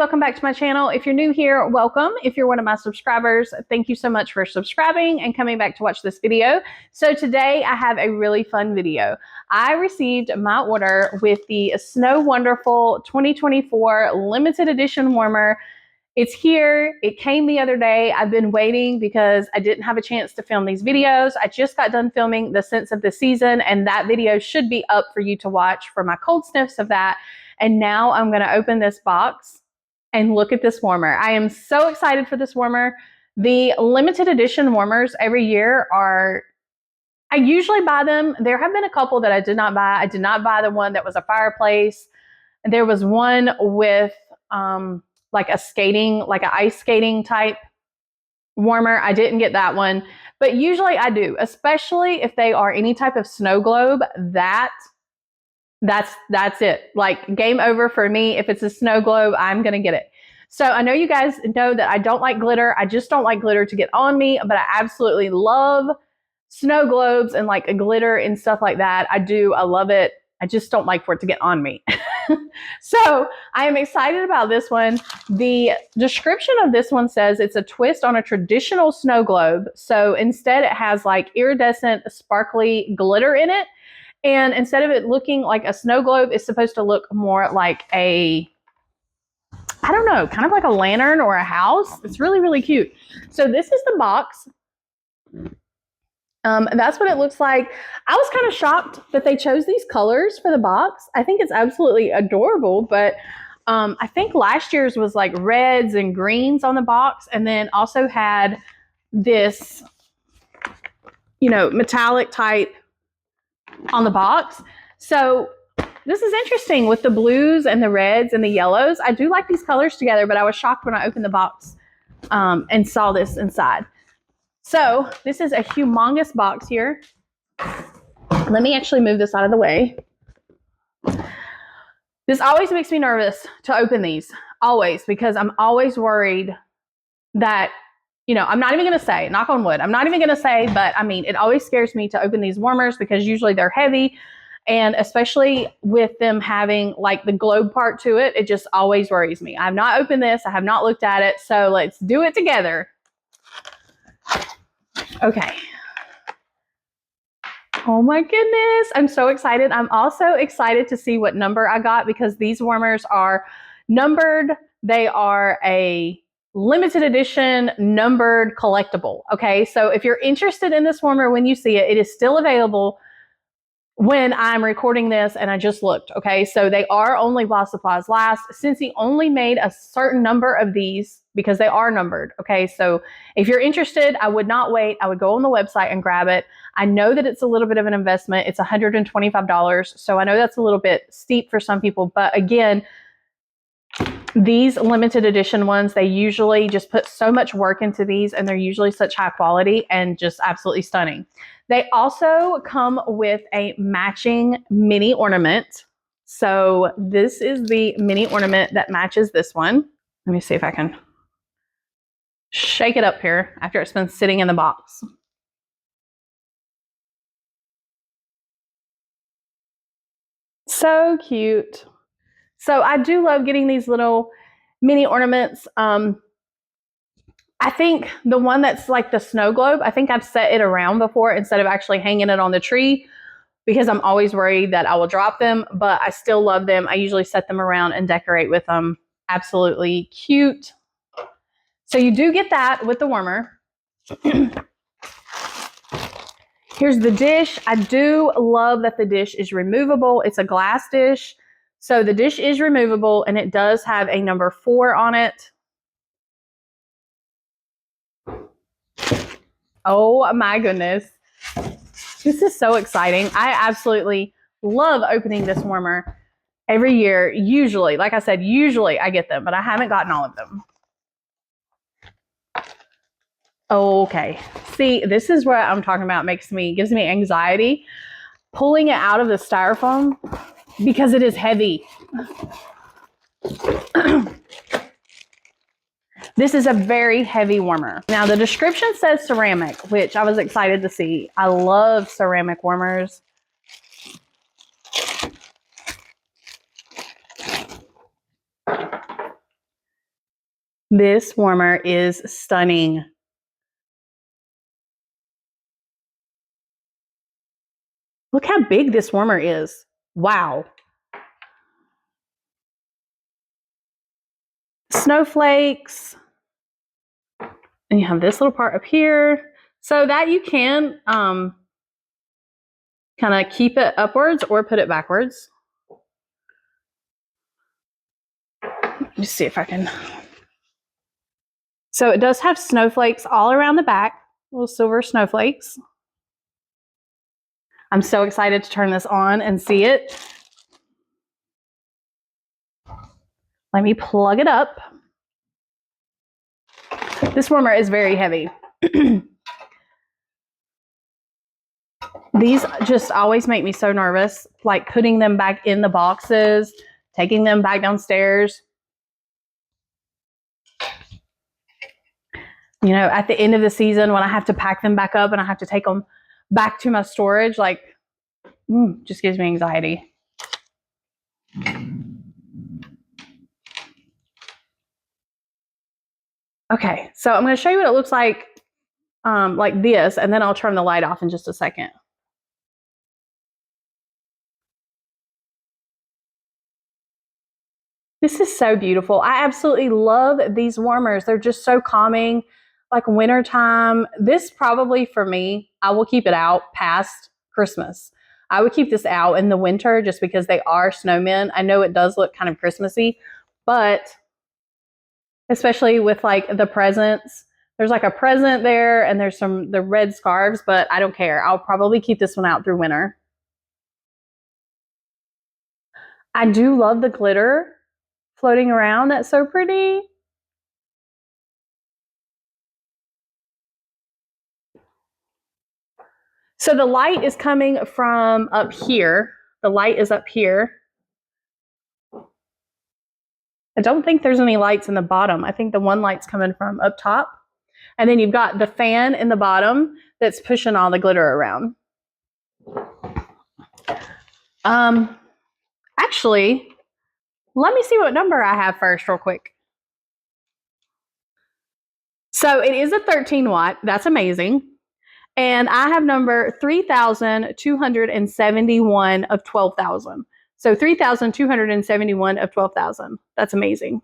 welcome back to my channel. If you're new here, welcome. If you're one of my subscribers, thank you so much for subscribing and coming back to watch this video. So today I have a really fun video. I received my order with the SNOWonderful 2024 limited edition warmer. It's here. It came the other day. I've been waiting because I didn't have a chance to film these videos. I just got done filming the scents of the season, and that video should be up for you to watch for my cold sniffs of that. And now I'm going to open this box and look at this warmer. I am so excited for this warmer. The limited edition warmers every year I usually buy them. There have been a couple that I did not buy. I did not buy the one that was a fireplace. There was one with like an ice skating type warmer. I didn't get that one, but usually I do, especially if they are any type of snow globe. That's it. Like, game over for me. If it's a snow globe, I'm going to get it. So I know you guys know that I don't like glitter. I just don't like glitter to get on me, but I absolutely love snow globes and like a glitter and stuff like that. I do. I love it. I just don't like for it to get on me. So I am excited about this one. The description of this one says it's a twist on a traditional snow globe. So instead it has like iridescent, sparkly glitter in it. And instead of it looking like a snow globe, it's supposed to look more like I don't know, kind of like a lantern or a house. It's really, really cute. So this is the box. That's what it looks like. I was kind of shocked that they chose these colors for the box. I think it's absolutely adorable, but I think last year's was like reds and greens on the box, and then also had this, metallic type on the box. So this is interesting with the blues and the reds and the yellows. I do like these colors together, but I was shocked when I opened the box and saw this inside. So this is a humongous box here. Let me actually move this out of the way. This always makes me nervous to open these, always, because I'm always worried that, I'm not even going to say, knock on wood, I'm not even going to say, but I mean, it always scares me to open these warmers because usually they're heavy. And especially with them having like the globe part to it, it just always worries me. I've not opened this. I have not looked at it. So let's do it together. Okay. Oh my goodness. I'm so excited. I'm also excited to see what number I got because these warmers are numbered. They are a limited edition numbered collectible. Okay. So if you're interested in this warmer when you see it, it is still available when I'm recording this, and I just looked. Okay. So they are only while supplies last. Scentsy only made a certain number of these because they are numbered. Okay. So if you're interested, I would not wait. I would go on the website and grab it. I know that it's a little bit of an investment. It's $125. So I know that's a little bit steep for some people, but again, these limited edition ones, they usually just put so much work into these, and they're usually such high quality and just absolutely stunning. They also come with a matching mini ornament. So this is the mini ornament that matches this one. Let me see if I can shake it up here after it's been sitting in the box. So cute. So I do love getting these little mini ornaments. I think the one that's like the snow globe, I think I've set it around before instead of actually hanging it on the tree because I'm always worried that I will drop them, but I still love them. I usually set them around and decorate with them. Absolutely cute. So you do get that with the warmer. Here's the dish. I do love that the dish is removable. It's a glass dish. So the dish is removable, and it does have a number 4 on it. Oh my goodness. This is so exciting. I absolutely love opening this warmer every year. Usually, like I said, usually I get them, but I haven't gotten all of them. Okay. See, this is what I'm talking about. Gives me anxiety. Pulling it out of the styrofoam because it is heavy. This is a very heavy warmer. Now the description says ceramic, which I was excited to see. I love ceramic warmers. This warmer is stunning. Look how big this warmer is. Wow. Snowflakes. And you have this little part up here. So that you can kind of keep it upwards or put it backwards. Let me see if I can. So it does have snowflakes all around the back, little silver snowflakes. I'm so excited to turn this on and see it. Let me plug it up. This warmer is very heavy. These just always make me so nervous, like putting them back in the boxes, taking them back downstairs. You know, at the end of the season when I have to pack them back up and I have to take them back to my storage, like, just gives me anxiety. Okay, so I'm going to show you what it looks like this, and then I'll turn the light off in just a second. This is so beautiful. I absolutely love these warmers. They're just so calming, like wintertime. This probably for me, I will keep it out past Christmas. I would keep this out in the winter just because they are snowmen. I know it does look kind of Christmassy, but especially with like the presents, there's like a present there and there's the red scarves, but I don't care. I'll probably keep this one out through winter. I do love the glitter floating around. That's so pretty. So the light is coming from up here. The light is up here. I don't think there's any lights in the bottom. I think the one light's coming from up top. And then you've got the fan in the bottom that's pushing all the glitter around. Actually, let me see what number I have first real quick. So it is a 13 watt. That's amazing. And I have number 3,271 of 12,000. So 3,271 of 12,000. That's amazing.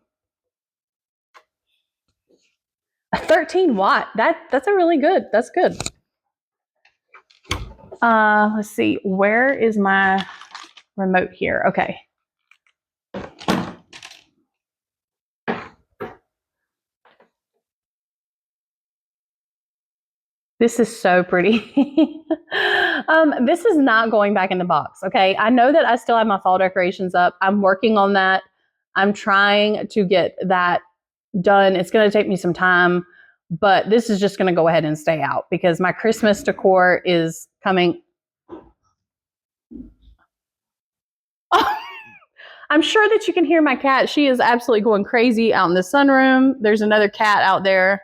A 13 watt. That's a really good. That's good. Let's see. Where is my remote here? Okay. This is so pretty. This is not going back in the box, okay? I know that I still have my fall decorations up. I'm working on that. I'm trying to get that done. It's going to take me some time, but this is just going to go ahead and stay out because my Christmas decor is coming. Oh, I'm sure that you can hear my cat. She is absolutely going crazy out in the sunroom. There's another cat out there.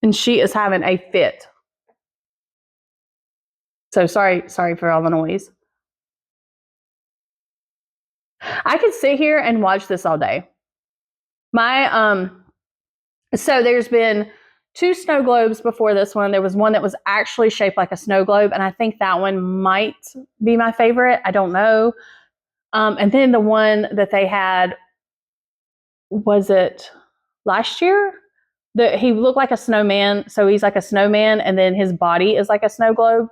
And she is having a fit. So sorry for all the noise. I could sit here and watch this all day. So there's been 2 snow globes before this one. There was one that was actually shaped like a snow globe, and I think that one might be my favorite. I don't know. And then the one that they had, was it last year? He looked like a snowman, so he's like a snowman, and then his body is like a snow globe.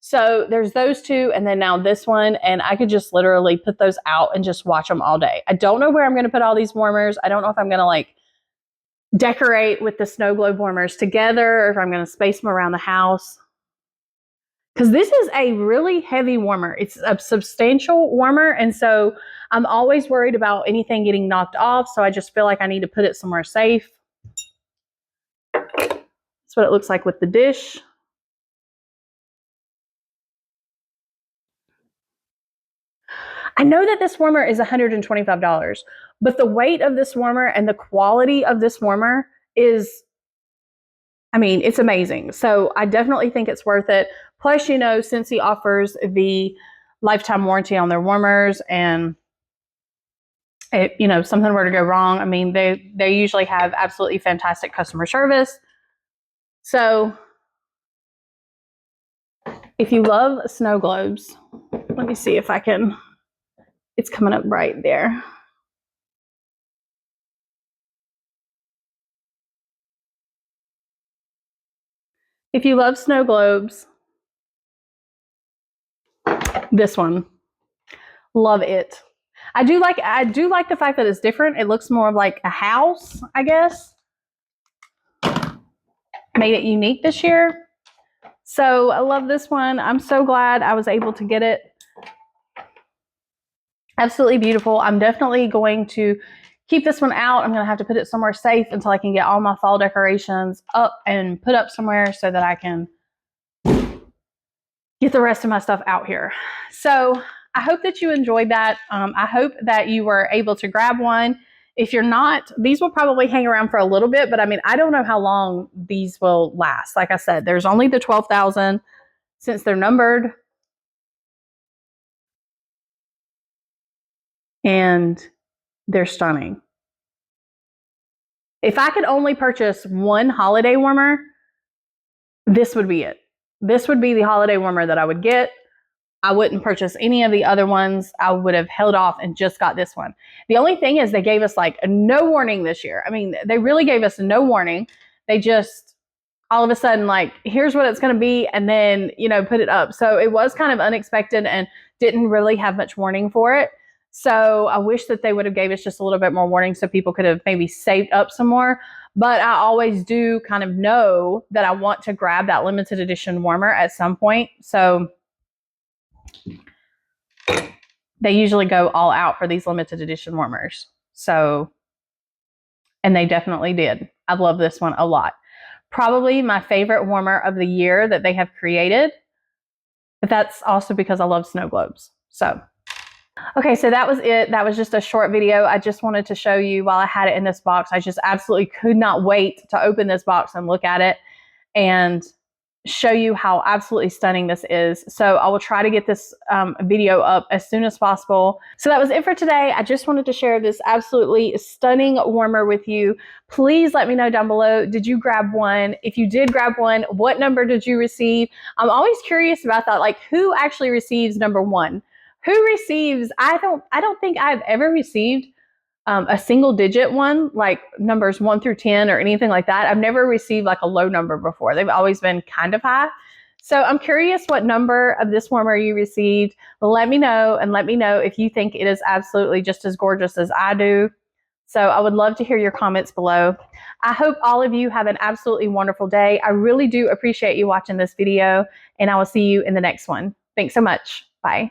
So there's those 2, and then now this one, and I could just literally put those out and just watch them all day. I don't know where I'm going to put all these warmers. I don't know if I'm going to like decorate with the snow globe warmers together or if I'm going to space them around the house. Because this is a really heavy warmer. It's a substantial warmer, and so I'm always worried about anything getting knocked off, so I just feel like I need to put it somewhere safe. That's what it looks like with the dish. I know that this warmer is $125, but the weight of this warmer and the quality of this warmer is, I mean, it's amazing. So I definitely think it's worth it. Plus, you know, Scentsy offers the lifetime warranty on their warmers, and you know, something were to go wrong, I mean, they usually have absolutely fantastic customer service. So if you love snow globes, let me see if I can, it's coming up right there. If you love snow globes, this one, love it. I do like the fact that it's different. It looks more of like a house, I guess. Made it unique this year. So I love this one. I'm so glad I was able to get it. Absolutely beautiful. I'm definitely going to keep this one out. I'm going to have to put it somewhere safe until I can get all my fall decorations up and put up somewhere so that I can get the rest of my stuff out here. So I hope that you enjoyed that. I hope that you were able to grab one. If you're not, these will probably hang around for a little bit, but I mean, I don't know how long these will last. Like I said, there's only the 12,000 since they're numbered. And they're stunning. If I could only purchase one holiday warmer, this would be it. This would be the holiday warmer that I would get. I wouldn't purchase any of the other ones. I would have held off and just got this one. The only thing is they gave us like no warning this year. I mean, they really gave us no warning. They just all of a sudden like, here's what it's going to be, and then, you know, put it up. So it was kind of unexpected and didn't really have much warning for it. So I wish that they would have gave us just a little bit more warning so people could have maybe saved up some more. But I always do kind of know that I want to grab that limited edition warmer at some point. So they usually go all out for these limited edition warmers. So, and they definitely did. I love this one a lot. Probably my favorite warmer of the year that they have created. But that's also because I love snow globes. So, okay, so that was it. That was just a short video. I just wanted to show you while I had it in this box. I just absolutely could not wait to open this box and look at it and show you how absolutely stunning this is. So I will try to get this video up as soon as possible. So that was it for today. I just wanted to share this absolutely stunning warmer with you. Please let me know down below, did you grab one? If you did grab one, what number did you receive? I'm always curious about that, like who actually receives number one? Who receives, I don't think I've ever received a single digit one, like numbers 1 through 10 or anything like that. I've never received like a low number before. They've always been kind of high. So I'm curious what number of this warmer you received. Let me know, and let me know if you think it is absolutely just as gorgeous as I do. So I would love to hear your comments below. I hope all of you have an absolutely wonderful day. I really do appreciate you watching this video, and I will see you in the next one. Thanks so much. Bye.